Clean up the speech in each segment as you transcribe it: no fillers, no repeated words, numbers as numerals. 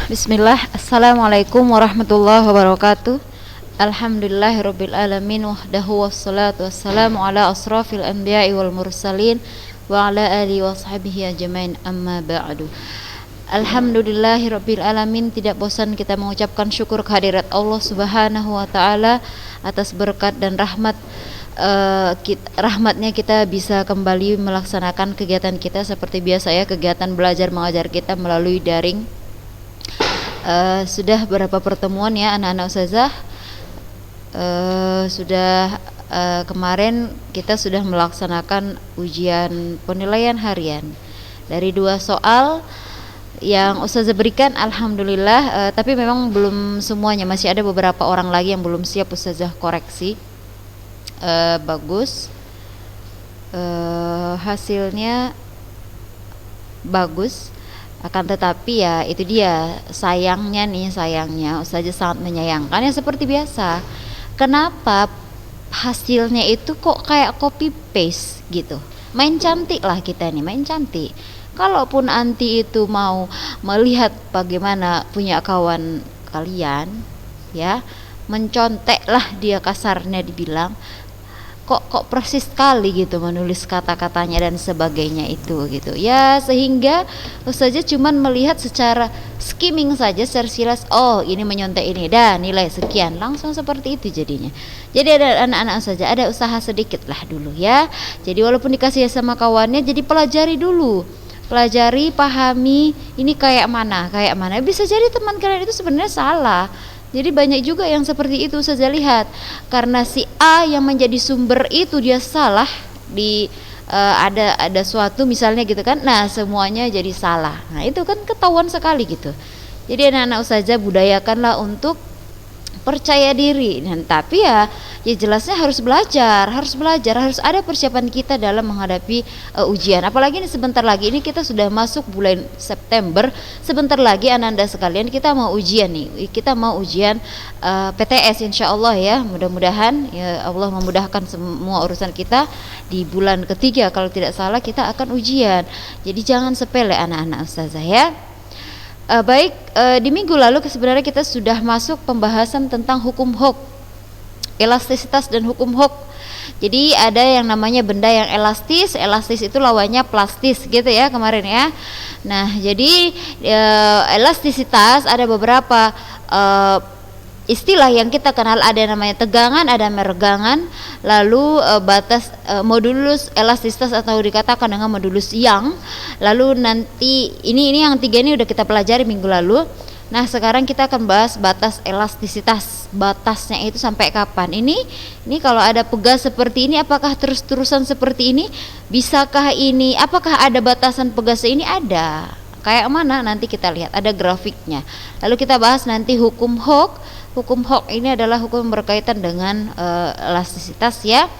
Bismillah, Assalamualaikum warahmatullahi wabarakatuh. Alhamdulillahirabbil alamin wahdahu wassalatu wassalamu ala asrafil anbiya'i wal mursalin wa ala alihi wa sahbihi ajmain, amma ba'du. Alhamdulillahirabbil alamin, tidak bosan kita mengucapkan syukur kehadirat Allah Subhanahu wa taala atas berkat dan rahmatnya kita bisa kembali melaksanakan kegiatan kita seperti biasa ya, kegiatan belajar mengajar kita melalui daring. Sudah berapa pertemuan ya anak-anak ustazah, kemarin kita sudah melaksanakan ujian penilaian harian dari 2 soal yang ustazah berikan, alhamdulillah, tapi memang belum semuanya, masih ada beberapa orang lagi yang belum siap ustazah koreksi. Bagus, hasilnya bagus. Akan tetapi ya itu dia sayangnya ustazah sangat menyayangkan ya, seperti biasa, kenapa hasilnya itu kok kayak copy paste gitu. Main cantik lah kita nih, main cantik. Kalaupun anti itu mau melihat bagaimana punya kawan kalian ya, mencontek lah dia, kasarnya dibilang, kok persis sekali gitu menulis kata-katanya dan sebagainya itu gitu ya, sehingga ustazah cuman melihat secara skimming saja, secara silas, oh ini menyontek ini, dan nilai sekian, langsung seperti itu jadinya. Jadi ada anak-anak ustazah ada usaha sedikit lah dulu ya, jadi walaupun dikasih sama kawannya, jadi pelajari dulu, pahami ini kayak mana, bisa jadi teman kalian itu sebenarnya salah. Jadi banyak juga yang seperti itu saya lihat, karena si A yang menjadi sumber itu dia salah di ada suatu misalnya gitu kan, nah semuanya jadi salah. Nah itu kan ketahuan sekali gitu. Jadi anak-anak ustazah budayakanlah untuk percaya diri, dan tapi ya jelasnya harus belajar, harus ada persiapan kita dalam menghadapi ujian. Apalagi ini sebentar lagi, ini kita sudah masuk bulan September, sebentar lagi anak-anak sekalian kita mau ujian nih, kita mau ujian PTS insyaallah ya, mudah-mudahan ya Allah memudahkan semua urusan kita. Di bulan ketiga kalau tidak salah kita akan ujian, jadi jangan sepele anak-anak ustazah ya. Baik, di minggu lalu sebenarnya kita sudah masuk pembahasan tentang hukum Hooke, elastisitas dan hukum Hooke. Jadi ada yang namanya benda yang elastis itu lawannya plastis gitu ya kemarin ya. Nah jadi elastisitas ada beberapa istilah yang kita kenal, ada namanya tegangan, ada meregangan, lalu batas modulus elastisitas atau dikatakan dengan modulus Young. Lalu nanti ini yang 3 ini udah kita pelajari minggu lalu. Nah sekarang kita akan bahas batas elastisitas, batasnya itu sampai kapan. Ini kalau ada pegas seperti ini, apakah terus-terusan seperti ini? Bisakah ini? Apakah ada batasan pegas ini? Ada. Kayak mana? Nanti kita lihat, ada grafiknya. Lalu kita bahas nanti hukum Hooke. Hukum Hooke ini adalah hukum berkaitan dengan elastisitas ya.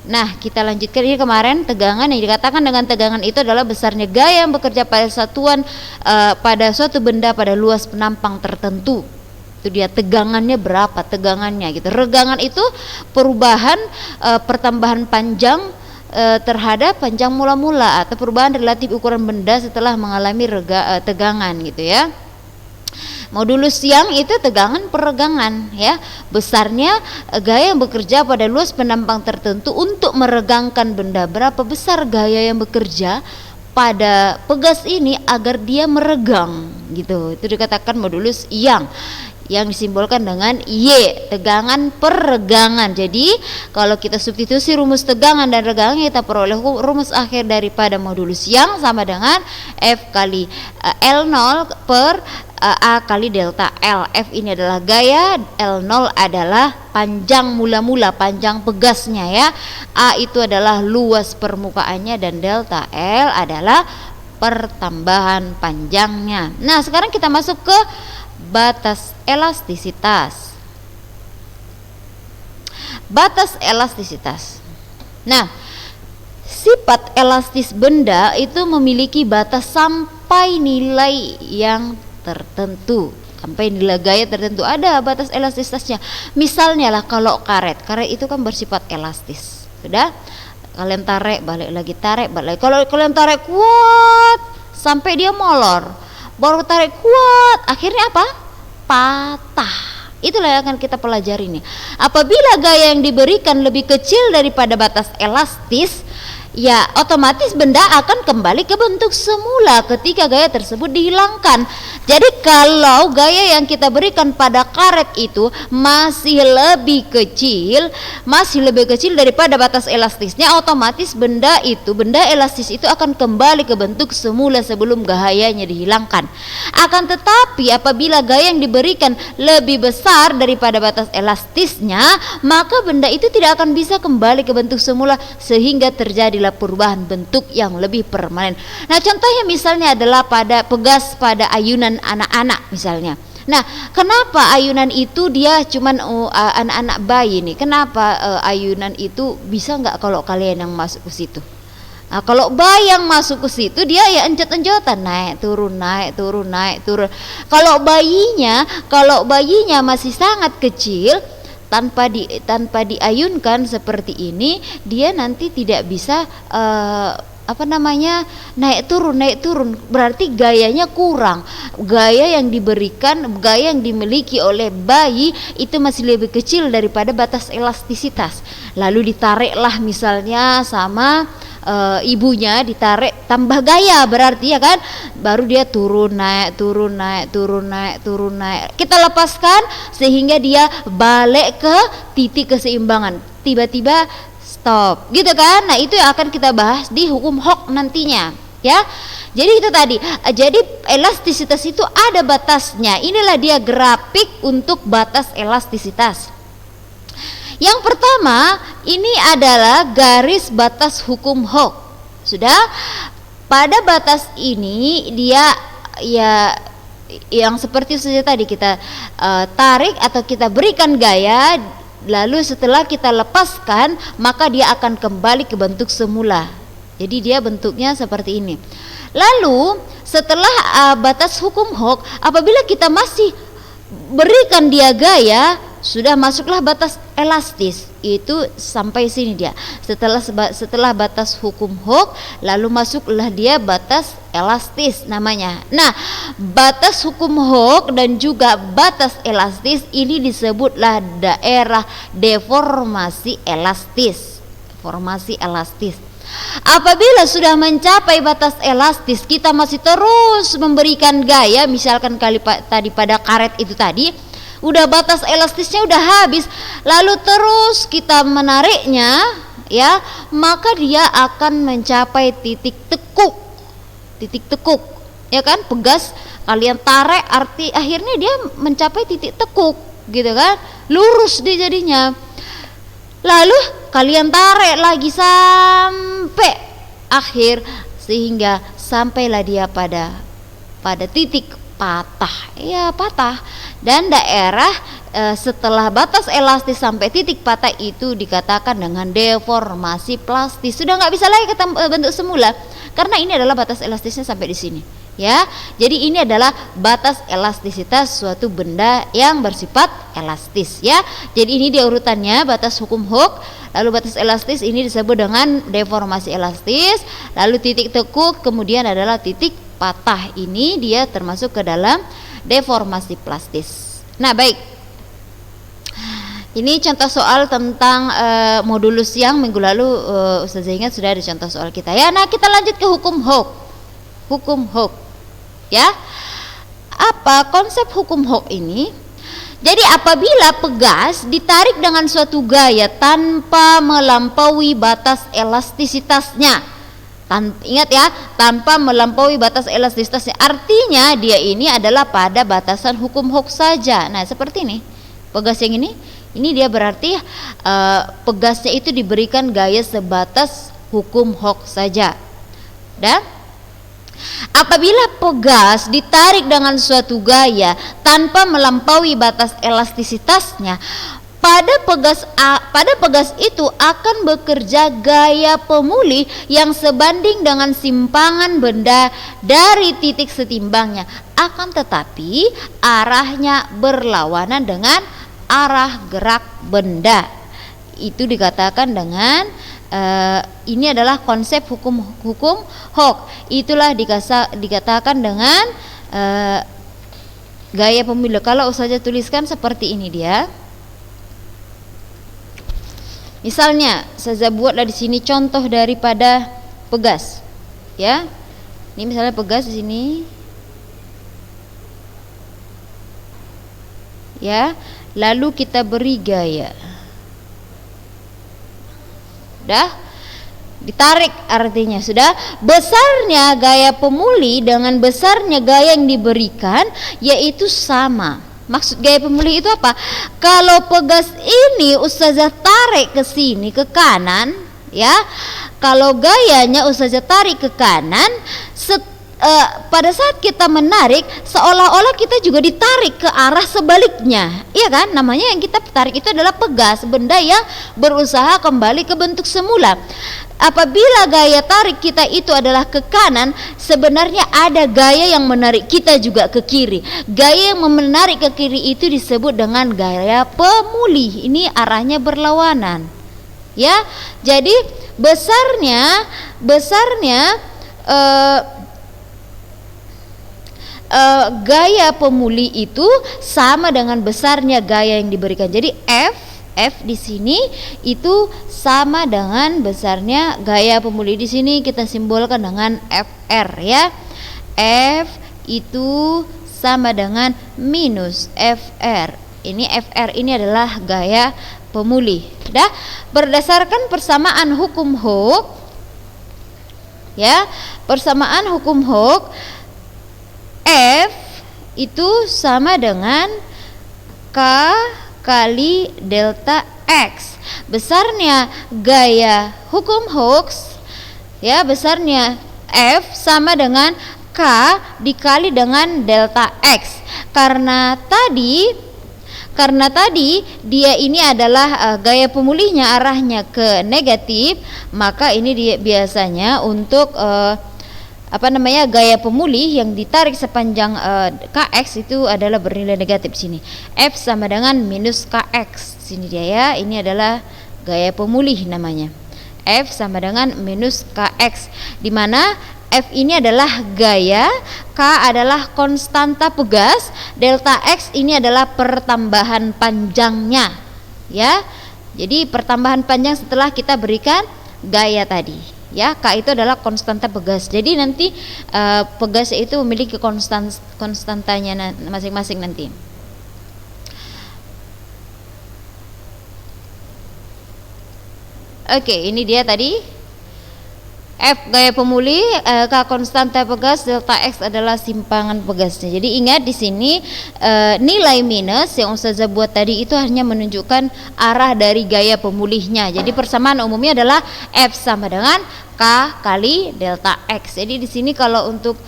Nah kita lanjutkan, ini kemarin tegangan, yang dikatakan dengan tegangan itu adalah besarnya gaya yang bekerja pada satuan pada suatu benda pada luas penampang tertentu. Itu dia tegangannya berapa, tegangannya gitu. Regangan itu perubahan pertambahan panjang terhadap panjang mula-mula, atau perubahan relatif ukuran benda setelah mengalami tegangan gitu ya. Modulus Young itu tegangan peregangan ya, besarnya gaya yang bekerja pada luas penampang tertentu untuk meregangkan benda. Berapa besar gaya yang bekerja pada pegas ini agar dia meregang gitu, itu dikatakan modulus Young, yang disimbolkan dengan Y, tegangan peregangan. Jadi kalau kita substitusi rumus tegangan dan regangan, kita peroleh rumus akhir daripada modulus Young sama dengan F kali L0 per A kali delta L. F ini adalah gaya, L0 adalah panjang mula-mula, panjang pegasnya ya. A itu adalah luas permukaannya, dan delta L adalah pertambahan panjangnya. Nah sekarang kita masuk ke batas elastisitas. Batas elastisitas. Nah, sifat elastis benda itu memiliki batas sampai nilai yang tertentu, sampai nilai gaya tertentu, ada batas elastisitasnya. Misalnya lah kalau karet itu kan bersifat elastis. Sudah, kalian tarik, balik lagi, tarik, balik lagi. Kalau kalian tarik kuat sampai dia molor, baru tarik kuat, akhirnya apa? Patah. Itulah yang akan kita pelajari nih. Apabila gaya yang diberikan lebih kecil daripada batas elastis, ya otomatis benda akan kembali ke bentuk semula ketika gaya tersebut dihilangkan. Jadi kalau gaya yang kita berikan pada karet itu masih lebih kecil daripada batas elastisnya, otomatis benda elastis itu akan kembali ke bentuk semula sebelum gayanya dihilangkan. Akan tetapi apabila gaya yang diberikan lebih besar daripada batas elastisnya, maka benda itu tidak akan bisa kembali ke bentuk semula sehingga terjadi perubahan bentuk yang lebih permanen. Nah, contohnya misalnya adalah pada pegas pada ayunan anak-anak misalnya. Nah, kenapa ayunan itu dia cuman anak-anak bayi nih? Kenapa ayunan itu bisa nggak kalau kalian yang masuk ke situ? Nah, kalau bayi yang masuk ke situ dia ya enjot-enjotan, naik turun. Kalau bayinya masih sangat kecil, tanpa diayunkan seperti ini, dia nanti tidak bisa naik turun, berarti gayanya kurang. Gaya yang dimiliki oleh bayi itu masih lebih kecil daripada batas elastisitas. Lalu ditariklah misalnya sama ibunya, ditarik tambah gaya, berarti ya kan, baru dia turun naik. Kita lepaskan sehingga dia balik ke titik keseimbangan, tiba-tiba stop, gitu kan. Nah, itu yang akan kita bahas di hukum Hooke nantinya, ya. Jadi itu tadi, jadi elastisitas itu ada batasnya. Inilah dia grafik untuk batas elastisitas. Yang pertama, ini adalah garis batas hukum Hooke. Sudah, pada batas ini dia ya yang seperti saja tadi kita tarik atau kita berikan gaya, lalu setelah kita lepaskan maka dia akan kembali ke bentuk semula. Jadi dia bentuknya seperti ini. Lalu setelah batas hukum Hooke, apabila kita masih berikan dia gaya, sudah masuklah batas elastis. Itu sampai sini dia. Setelah batas hukum Hooke, lalu masuklah dia batas elastis namanya. Nah, batas hukum Hooke dan juga batas elastis ini disebutlah daerah deformasi elastis. Formasi elastis. Apabila sudah mencapai batas elastis, kita masih terus memberikan gaya, misalkan tadi pada karet itu tadi, udah batas elastisnya udah habis, lalu terus kita menariknya, ya, maka dia akan mencapai titik tekuk, ya kan, pegas kalian tarik, akhirnya dia mencapai titik tekuk, gitu kan, lurus dia jadinya. Lalu kalian tarik lagi sampai akhir sehingga sampailah dia pada titik patah, ya patah. Dan daerah setelah batas elastis sampai titik patah itu dikatakan dengan deformasi plastis. Sudah nggak bisa lagi ketemu bentuk semula karena ini adalah batas elastisnya sampai di sini, ya. Jadi ini adalah batas elastisitas suatu benda yang bersifat elastis, ya. Jadi ini dia urutannya, batas hukum Hooke, lalu batas elastis ini disebut dengan deformasi elastis, lalu titik tekuk, kemudian adalah titik patah. Ini dia termasuk ke dalam deformasi plastis. Nah, baik, ini contoh soal tentang modulus yang minggu lalu Ustazah ingat sudah ada contoh soal kita, ya. Nah, kita lanjut ke hukum Hooke, ya. Apa konsep hukum Hooke ini? Jadi apabila pegas ditarik dengan suatu gaya tanpa melampaui batas elastisitasnya, ingat ya, tanpa melampaui batas elastisitasnya, artinya dia ini adalah pada batasan hukum Hooke saja. Nah, seperti ini, pegas yang ini dia berarti pegasnya itu diberikan gaya sebatas hukum Hooke saja. Dan apabila pegas ditarik dengan suatu gaya tanpa melampaui batas elastisitasnya, pada pegas itu akan bekerja gaya pemulih yang sebanding dengan simpangan benda dari titik setimbangnya, akan tetapi arahnya berlawanan dengan arah gerak benda. Itu dikatakan dengan ini adalah konsep hukum Hooke. Itulah dikatakan dengan uh, gaya pemuli. Kalau Ustazah tuliskan seperti ini dia. Misalnya, Ustazah buatlah di sini contoh daripada pegas, ya. Ini misalnya pegas di sini, ya. Lalu kita beri gaya, dah. Ditarik artinya sudah besarnya gaya pemuli dengan besarnya gaya yang diberikan yaitu sama. Maksud gaya pemuli itu apa? Kalau pegas ini Ustazah tarik ke sini ke kanan, ya. Kalau gayanya Ustazah tarik ke kanan, pada saat kita menarik seolah-olah kita juga ditarik ke arah sebaliknya, iya kan? Namanya yang kita tarik itu adalah pegas, benda yang berusaha kembali ke bentuk semula. Apabila gaya tarik kita itu adalah ke kanan, sebenarnya ada gaya yang menarik kita juga ke kiri. Gaya yang menarik ke kiri itu disebut dengan gaya pemuli. Ini arahnya berlawanan, ya. Jadi besarnya gaya pemuli itu sama dengan besarnya gaya yang diberikan. Jadi F di sini itu sama dengan besarnya gaya pemuli. Di sini kita simbolkan dengan FR, ya. F itu sama dengan minus FR. Ini FR ini adalah gaya pemuli. Dah, berdasarkan persamaan hukum Hooke, ya. Persamaan hukum Hooke, F itu sama dengan K kali delta X. Besarnya gaya hukum Hooke, ya, besarnya F sama dengan K dikali dengan delta X. Karena tadi dia ini adalah gaya pemulihnya arahnya ke negatif, maka ini dia biasanya untuk gaya pemulih yang ditarik sepanjang Kx itu adalah bernilai negatif sini. F sama dengan minus Kx. Sini dia, ya. Ini adalah gaya pemulih namanya. F sama dengan minus Kx, di mana F ini adalah gaya, K adalah konstanta pegas, delta X ini adalah pertambahan panjangnya, ya. Jadi pertambahan panjang setelah kita berikan gaya tadi, ya. K itu adalah konstanta pegas. Jadi nanti pegas itu memiliki konstantanya masing-masing nanti. Oke, ini dia tadi F gaya pemuli, K konstanta pegas, delta X adalah simpangan pegasnya. Jadi ingat di sini nilai minus yang Ustazah buat tadi itu hanya menunjukkan arah dari gaya pemulihnya. Jadi persamaan umumnya adalah F sama dengan K kali delta X. Jadi di sini kalau untuk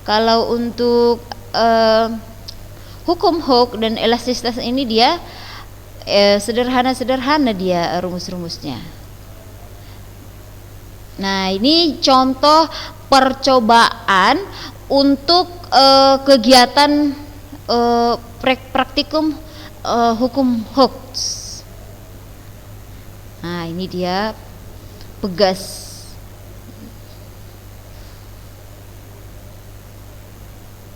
kalau untuk hukum Hooke dan elastisitas ini dia sederhana dia rumus-rumusnya. Nah, ini contoh percobaan untuk kegiatan praktikum hukum Hooke. Nah, ini dia pegas.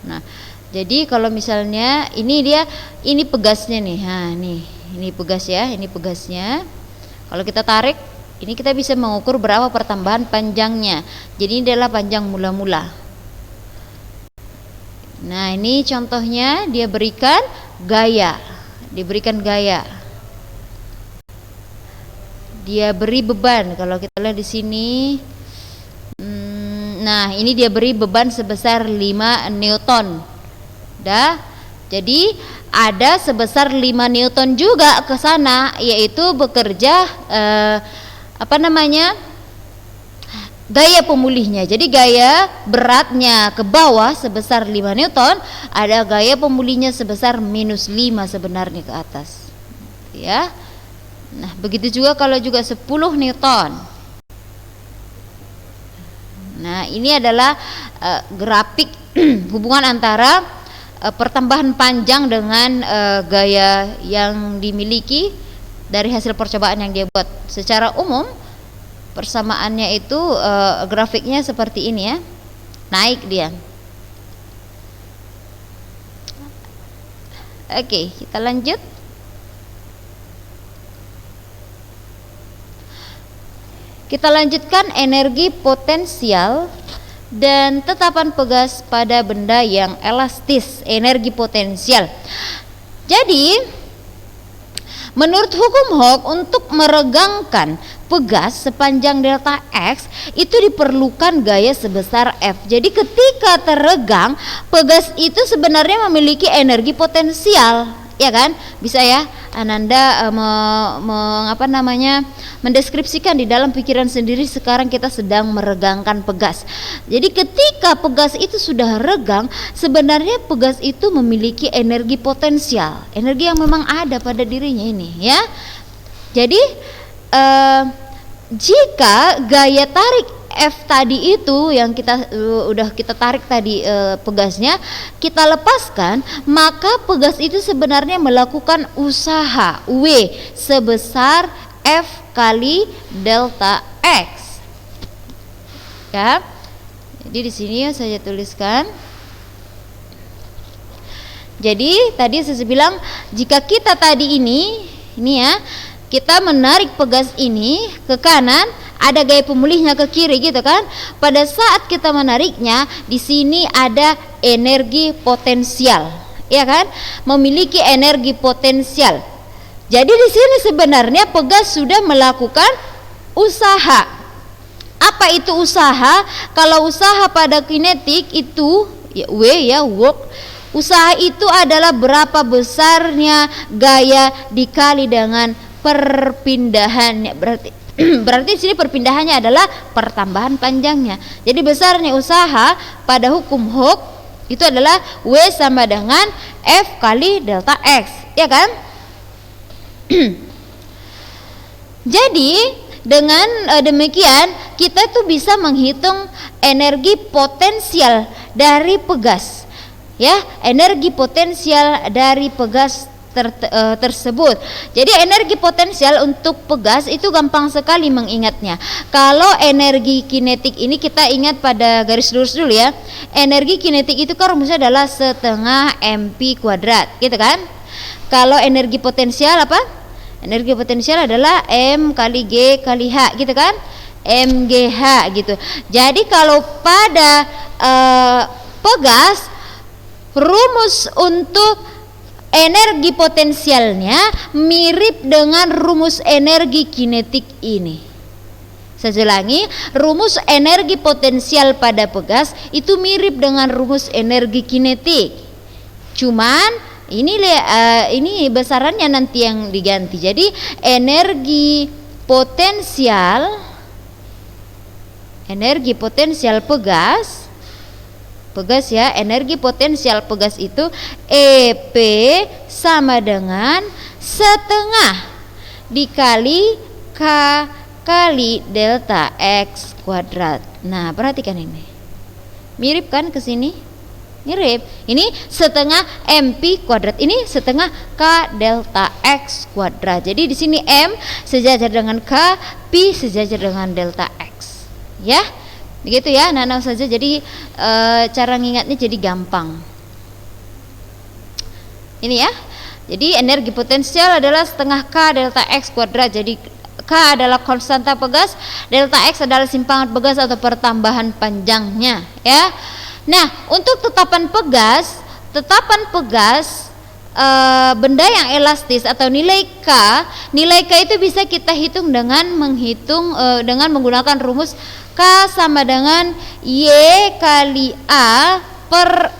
Nah, jadi kalau misalnya ini pegasnya nih. Nah, ini pegas, ya, ini pegasnya. Kalau kita tarik, ini kita bisa mengukur berapa pertambahan panjangnya. Jadi ini adalah panjang mula-mula. Nah, ini contohnya dia berikan gaya. Diberikan gaya. Dia beri beban. Kalau kita lihat di sini, nah, ini dia beri beban sebesar 5 Newton. Dah. Jadi ada sebesar 5 Newton juga ke sana, yaitu bekerja gaya pemulihnya. Jadi gaya beratnya ke bawah sebesar 5 Newton, ada gaya pemulihnya sebesar minus 5 sebenarnya ke atas, ya. Nah, begitu juga kalau juga 10 Newton. Nah, ini adalah grafik hubungan antara pertambahan panjang dengan gaya yang dimiliki dari hasil percobaan yang dia buat. Secara umum persamaannya itu grafiknya seperti ini, ya. naik dia. Oke, kita lanjut. Kita lanjutkan energi potensial dan tetapan pegas pada benda yang elastis, energi potensial. Jadi, menurut hukum Hooke, untuk meregangkan pegas sepanjang delta X itu diperlukan gaya sebesar F. Jadi ketika teregang, pegas itu sebenarnya memiliki energi potensial, ya kan? Bisa ya Ananda mendeskripsikan di dalam pikiran sendiri sekarang kita sedang meregangkan pegas. Jadi ketika pegas itu sudah regang, sebenarnya pegas itu memiliki energi potensial, energi yang memang ada pada dirinya ini, ya. Jadi jika gaya tarik F tadi itu yang udah kita tarik tadi pegasnya kita lepaskan, maka pegas itu sebenarnya melakukan usaha W sebesar F kali delta X, ya. Jadi di sini saya tuliskan. Jadi tadi saya bilang jika kita tadi ini ya, kita menarik pegas ini ke kanan, ada gaya pemulihnya ke kiri gitu kan. Pada saat kita menariknya, di sini ada energi potensial, ya kan? Memiliki energi potensial. Jadi di sini sebenarnya pegas sudah melakukan usaha. Apa itu usaha? Kalau usaha pada kinetik itu ya W ya, work. Usaha itu adalah berapa besarnya gaya dikali dengan perpindahannya. Berarti di sini perpindahannya adalah pertambahan panjangnya. Jadi besarnya usaha pada hukum Hooke itu adalah W sama dengan F kali delta X, ya kan? Jadi dengan demikian kita tuh bisa menghitung energi potensial dari pegas, ya, energi potensial dari pegas tersebut. Jadi energi potensial untuk pegas itu gampang sekali mengingatnya. Kalau energi kinetik ini kita ingat pada garis lurus dulu ya. Energi kinetik itu kan rumusnya adalah setengah mp kuadrat, gitu kan? Kalau energi potensial apa? Energi potensial adalah m kali g kali h, gitu kan? mgh gitu. Jadi kalau pada pegas, rumus untuk energi potensialnya mirip dengan rumus energi kinetik ini. Saya ulangi, rumus energi potensial pada pegas itu mirip dengan rumus energi kinetik. Cuman ini besarannya nanti yang diganti. Jadi energi potensial pegas ya, energi potensial pegas itu EP sama dengan setengah dikali K kali delta X kuadrat. Nah, perhatikan ini. Mirip kan ke sini? Mirip. Ini setengah MP kuadrat, ini setengah K delta X kuadrat. Jadi di sini M sejajar dengan K, P sejajar dengan delta X. Ya. Begitu ya, anak-anak saja. Jadi cara ngingatnya jadi gampang. Ini ya. Jadi energi potensial adalah setengah K delta X kuadrat. Jadi K adalah konstanta pegas, delta X adalah simpangan pegas atau pertambahan panjangnya, ya. Nah, untuk tetapan pegas benda yang elastis atau nilai K itu bisa kita hitung dengan menggunakan rumus K sama dengan Y kali A per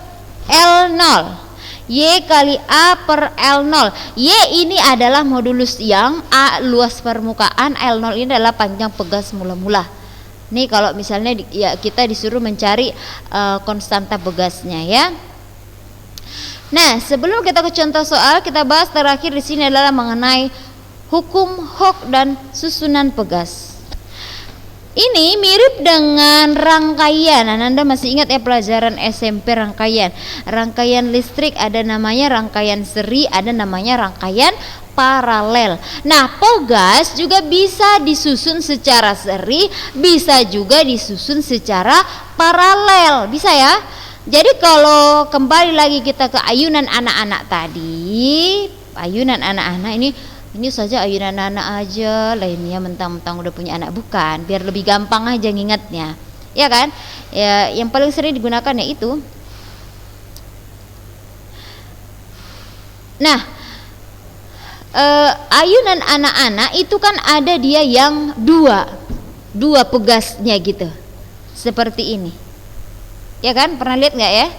L0. Y kali A per L0. Y ini adalah modulus yang, A luas permukaan, L0 ini adalah panjang pegas mula-mula. Nih kalau misalnya kita disuruh mencari konstanta pegasnya, ya. Nah, sebelum kita ke contoh soal, kita bahas terakhir di sini adalah mengenai hukum Hooke dan susunan pegas. Ini mirip dengan rangkaian. Anda masih ingat ya pelajaran SMP rangkaian listrik, ada namanya rangkaian seri, ada namanya rangkaian paralel. Nah, pegas juga bisa disusun secara seri, bisa juga disusun secara paralel, bisa ya. Jadi kalau kembali lagi kita ke ayunan anak-anak tadi, ayunan anak-anak ini saja ayunan anak aja, lainnya mentang-mentang udah punya anak, bukan, biar lebih gampang aja ngingatnya, ya kan? Ya, yang paling sering digunakan ya itu. Nah, ayunan anak-anak itu kan ada dia yang dua pegasnya gitu, seperti ini, ya kan? Pernah lihat nggak ya?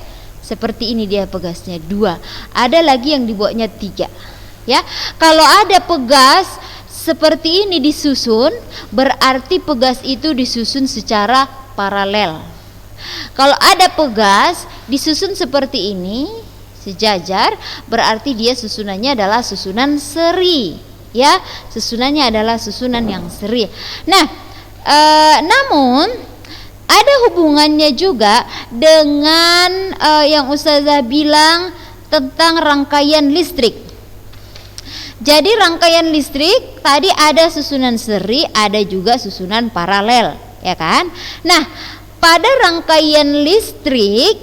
Seperti ini dia pegasnya dua. Ada lagi yang dibuatnya 3. Ya, kalau ada pegas seperti ini disusun, berarti pegas itu disusun secara paralel. Kalau ada pegas disusun seperti ini, sejajar, berarti dia susunannya adalah susunan seri. Ya, susunannya adalah susunan yang seri. Nah, namun ada hubungannya juga dengan yang Ustazah bilang tentang rangkaian listrik. Jadi rangkaian listrik tadi ada susunan seri, ada juga susunan paralel, ya kan? Nah, pada rangkaian listrik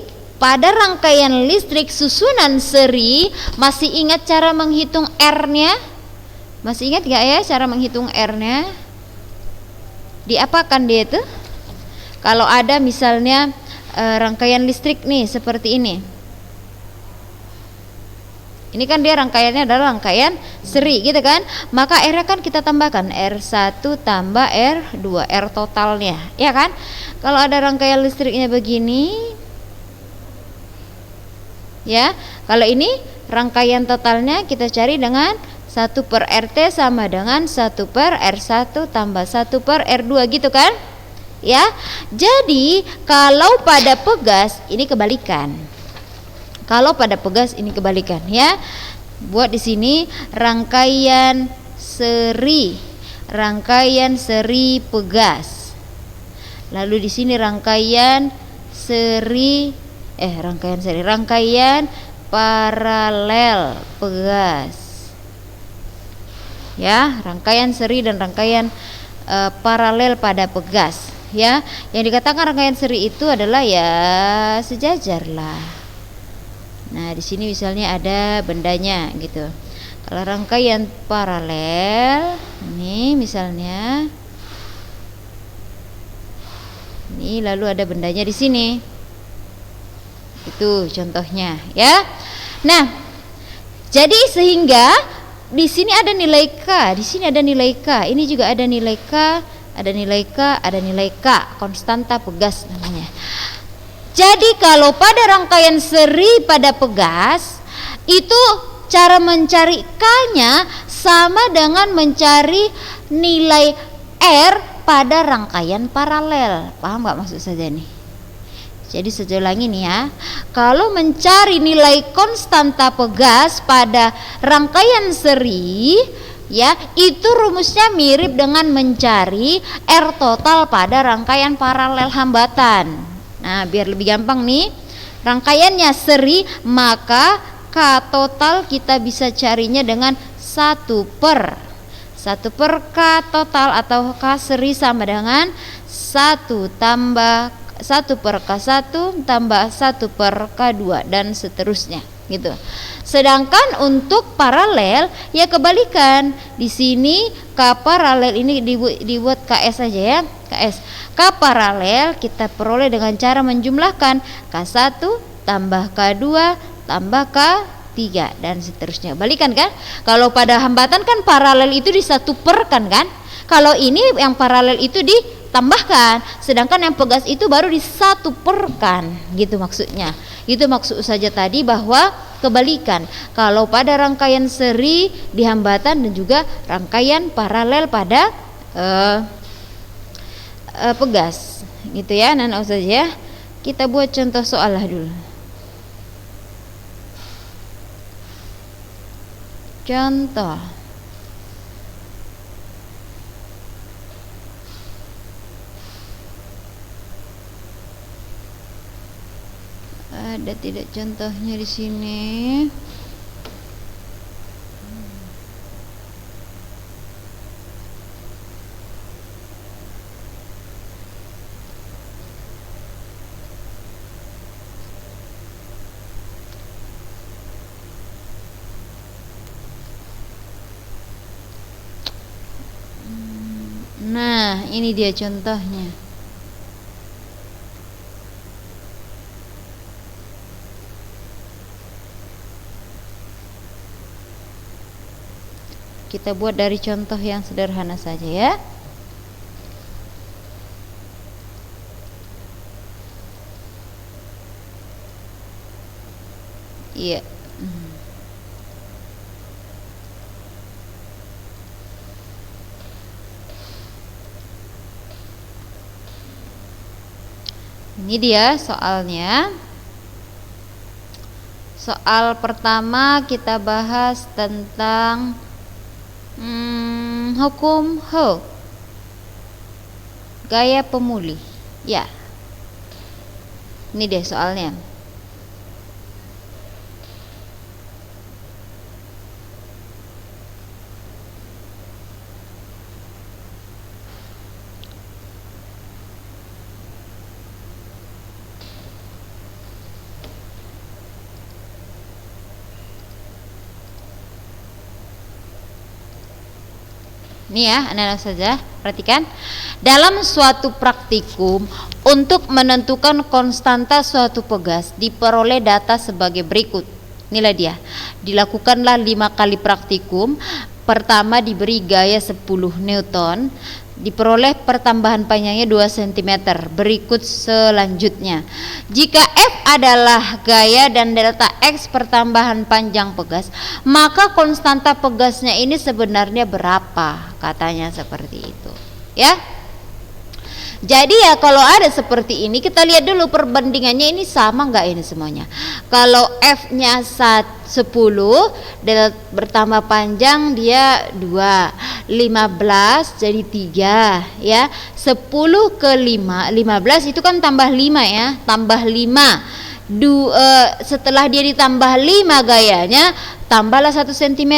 susunan seri, masih ingat cara menghitung R-nya? Masih ingat gak ya cara menghitung R-nya? Diapakan dia itu? Kalau ada misalnya rangkaian listrik nih seperti ini. Ini kan dia rangkaiannya adalah rangkaian seri gitu kan. Maka R kan kita tambahkan R1 tambah R2, R totalnya, ya kan? Kalau ada rangkaian listriknya begini, ya, kalau ini rangkaian totalnya kita cari dengan 1 per RT sama dengan 1 per R1 tambah 1 per R2 gitu kan? Ya. Jadi kalau pada pegas ini kebalikan. Kalau pada pegas ini kebalikan, ya. Buat di sini rangkaian seri pegas. Lalu di sini rangkaian paralel pegas. Ya, rangkaian seri dan rangkaian paralel pada pegas, ya. Yang dikatakan rangkaian seri itu adalah ya sejajar lah. Nah, di sini misalnya ada bendanya gitu. Kalau rangkaian paralel, ini misalnya ini lalu ada bendanya di sini. Itu contohnya, ya. Nah, jadi sehingga di sini ada nilai K, di sini ada nilai K, ini juga ada nilai K, ada nilai K, ada nilai K, konstanta pegas namanya. Jadi kalau pada rangkaian seri pada pegas itu cara mencari K-nya sama dengan mencari nilai R pada rangkaian paralel. Paham gak maksud saya nih? Jadi saya ulangi nih ya. Kalau mencari nilai konstanta pegas pada rangkaian seri, ya, itu rumusnya mirip dengan mencari R total pada rangkaian paralel hambatan. Nah, biar lebih gampang nih, rangkaiannya seri, maka K total kita bisa carinya dengan 1 per K total atau K seri sama dengan 1 tambah 1 per K1 tambah 1 per K2 dan seterusnya gitu. Sedangkan untuk paralel ya kebalikan. Di sini K paralel ini dibuat KS aja ya, KS. K paralel kita peroleh dengan cara menjumlahkan K1 tambah K2 tambah K3 dan seterusnya. Balikan kan? Kalau pada hambatan kan paralel itu di 1 per kan? Kalau ini yang paralel itu ditambahkan, sedangkan yang pegas itu baru di 1 per kan, gitu maksudnya. Itu maksud saja tadi bahwa kebalikan. Kalau pada rangkaian seri di hambatan dan juga rangkaian paralel pada pegas, gitu ya. Nah, saja ya. Kita buat contoh soal lah dulu. Contoh. Ada tidak contohnya di sini? Nah, ini dia contohnya. Kita buat dari contoh yang sederhana saja ya. Iya. Ini dia soalnya. Soal pertama kita bahas tentang hukum Hooke, gaya pemulih. Ya, ini deh soalnya. Ini ya, anak-anak saja perhatikan. Dalam suatu praktikum, untuk menentukan konstanta suatu pegas diperoleh data sebagai berikut. Inilah dia. Dilakukanlah 5 kali praktikum. Pertama diberi gaya 10 Newton, diperoleh pertambahan panjangnya 2 cm. Berikut selanjutnya. Jika F adalah gaya dan delta X pertambahan panjang pegas, maka konstanta pegasnya ini sebenarnya berapa? Katanya seperti itu. Ya. Jadi ya kalau ada seperti ini, kita lihat dulu perbandingannya ini sama nggak ini semuanya. Kalau F-nya 10, bertambah panjang dia 2, 15 jadi 3 ya. 10 ke 5, 15 itu kan tambah 5 ya, tambah 5. Setelah dia ditambah 5 gayanya, tambahlah 1 cm.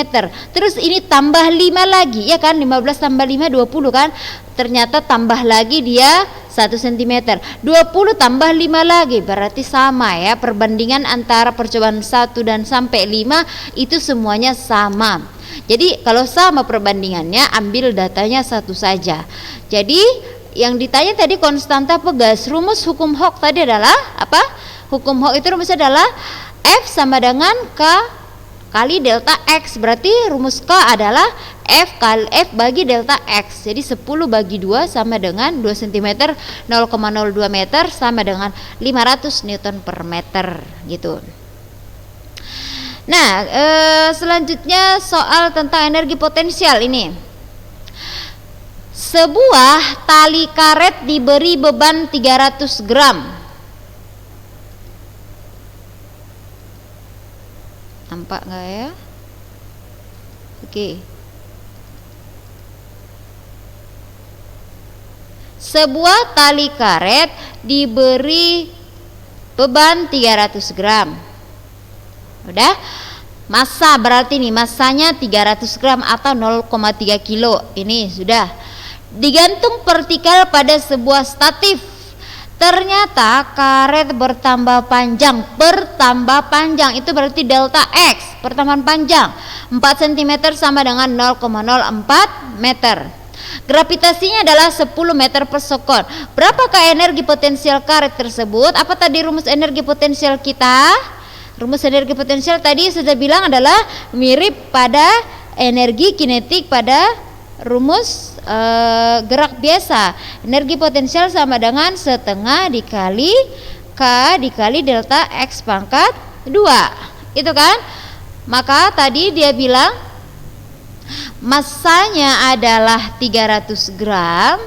Terus ini tambah 5 lagi ya kan, 15 tambah 5 20 kan. Ternyata tambah lagi dia 1 cm. 20 tambah 5 lagi, berarti sama ya. Perbandingan antara percobaan 1 dan sampai 5 itu semuanya sama. Jadi kalau sama perbandingannya, ambil datanya satu saja. Jadi yang ditanya tadi konstanta pegas, rumus hukum Hooke tadi adalah apa? Hukum Hooke itu rumusnya adalah F sama dengan K kali delta X. Berarti rumus K adalah F bagi delta X. Jadi 10 bagi 2 sama dengan 2 cm, 0,02 meter sama dengan 500 Newton per meter gitu. Nah, selanjutnya soal tentang energi potensial ini. Sebuah tali karet diberi beban 300 gram. Nampak nggak ya? Oke. Sebuah tali karet diberi beban 300 gram. Udah? Massa berarti nih, massanya 300 gram atau 0,3 kilo. Ini sudah. Digantung vertikal pada sebuah statif. Ternyata karet bertambah panjang itu berarti delta X, pertambahan panjang 4 cm sama dengan 0,04 meter. Gravitasinya adalah 10 meter per sekon. Berapakah energi potensial karet tersebut? Apa tadi rumus energi potensial kita? Rumus energi potensial tadi sudah bilang adalah mirip pada energi kinetik pada rumus gerak biasa. Energi potensial sama dengan setengah dikali K dikali delta X pangkat 2. Itu kan? Maka tadi dia bilang massanya adalah 300 gram,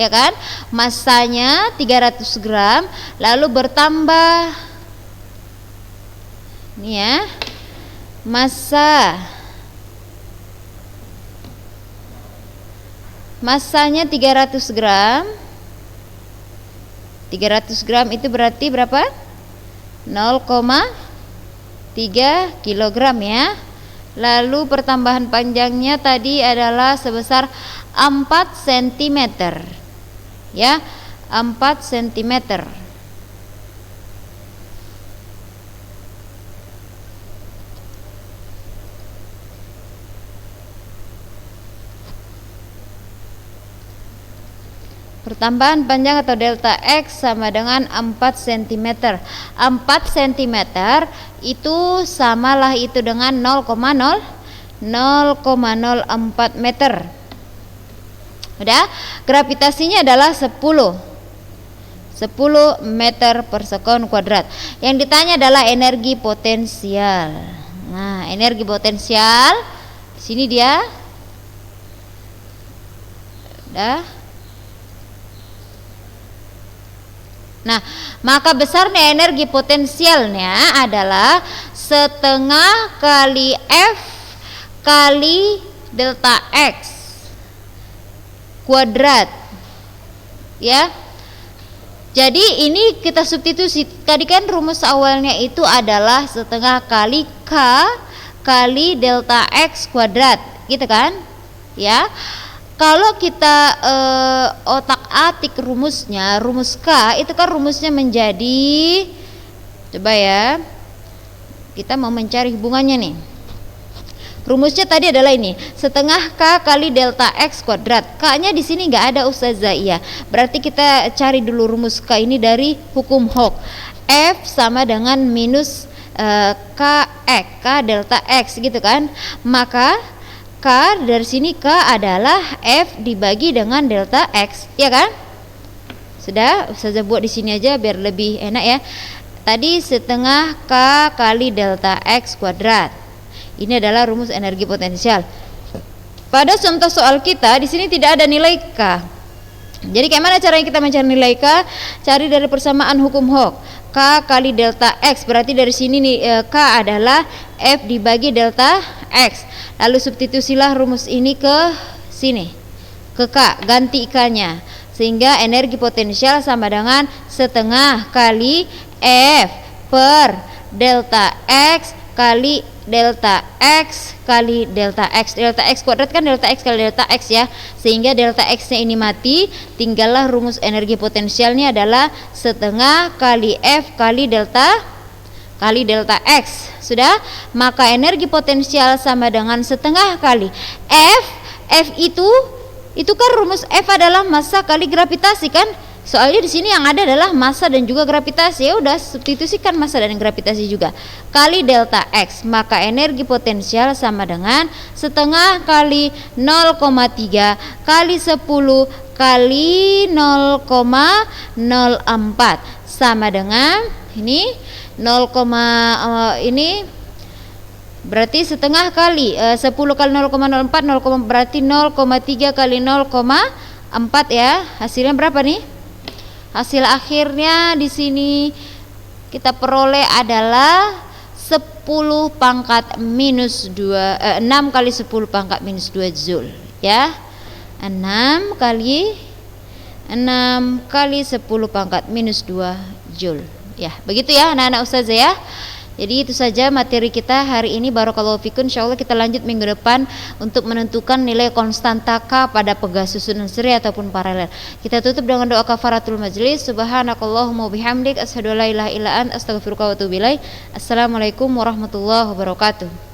ya kan? Massanya 300 gram lalu bertambah ini ya. Massanya 300 gram. 300 gram itu berarti berapa? 0,3 kilogram ya. Lalu pertambahan panjangnya tadi adalah sebesar 4 cm. Ya, 4 cm. Pertambahan panjang atau delta X sama dengan 4 cm. 4 cm itu samalah itu dengan 0,04 meter. Udah, gravitasinya adalah 10 meter per sekon kuadrat. Yang ditanya adalah energi potensial. Nah, energi potensial di sini dia. Udah. Nah, maka besarnya energi potensialnya adalah setengah kali F kali delta X kuadrat. Ya. Jadi ini kita substitusi. Tadi kan rumus awalnya itu adalah setengah kali K kali delta X kuadrat, gitu kan? Ya. Kalau kita otak-atik rumusnya, rumus K itu kan rumusnya menjadi, coba ya, kita mau mencari hubungannya nih. Rumusnya tadi adalah ini, setengah K kali delta X kuadrat. K-nya di sini nggak ada Ustazah, iya. Berarti kita cari dulu rumus K ini dari hukum Hooke. F sama dengan minus K delta X, gitu kan? Maka K dari sini K adalah F dibagi dengan delta X, ya kan? Sudah, Ustazah buat di sini aja biar lebih enak ya. Tadi setengah K kali delta X kuadrat. Ini adalah rumus energi potensial. Pada contoh soal kita di sini tidak ada nilai K. Jadi kayak mana caranya kita mencari nilai K? Cari dari persamaan hukum Hooke. K kali delta X, berarti dari sini nih K adalah F dibagi delta X. Lalu substitusilah rumus ini ke sini, ke K, ganti K-nya, sehingga energi potensial sama dengan setengah kali F per delta X kali delta X kali delta X. Delta X kuadrat kan delta X kali delta X ya, sehingga delta X-nya ini mati, tinggallah rumus energi potensialnya adalah setengah kali F kali delta X. Sudah, maka energi potensial sama dengan setengah kali F itu kan rumus F adalah massa kali gravitasi kan? Soalnya di sini yang ada adalah massa dan juga gravitasi. Ya udah, substitusikan massa dan gravitasi juga kali delta X, maka energi potensial sama dengan setengah kali 0,3 kali 10 kali 0,04 sama dengan ini 0, ini berarti setengah kali 10 kali 0,04 berarti 0,3 kali 0,4 ya. Hasilnya berapa nih? Hasil akhirnya di sini kita peroleh adalah 10 pangkat minus 2 6 kali 10 pangkat minus 2 Joule ya. 6 kali 10 pangkat minus 2 Joule. Ya, begitu ya anak-anak Ustazah ya. Jadi itu saja materi kita hari ini. Barakallahu fikum. Insyaallah kita lanjut minggu depan untuk menentukan nilai konstanta K pada pegas susunan seri ataupun paralel. Kita tutup dengan doa kafaratul majlis. Subhanakallahumma bihamdik asyhadu an la ilaha illa anta astaghfiruka wa atubu ilaik. Assalamualaikum warahmatullahi wabarakatuh.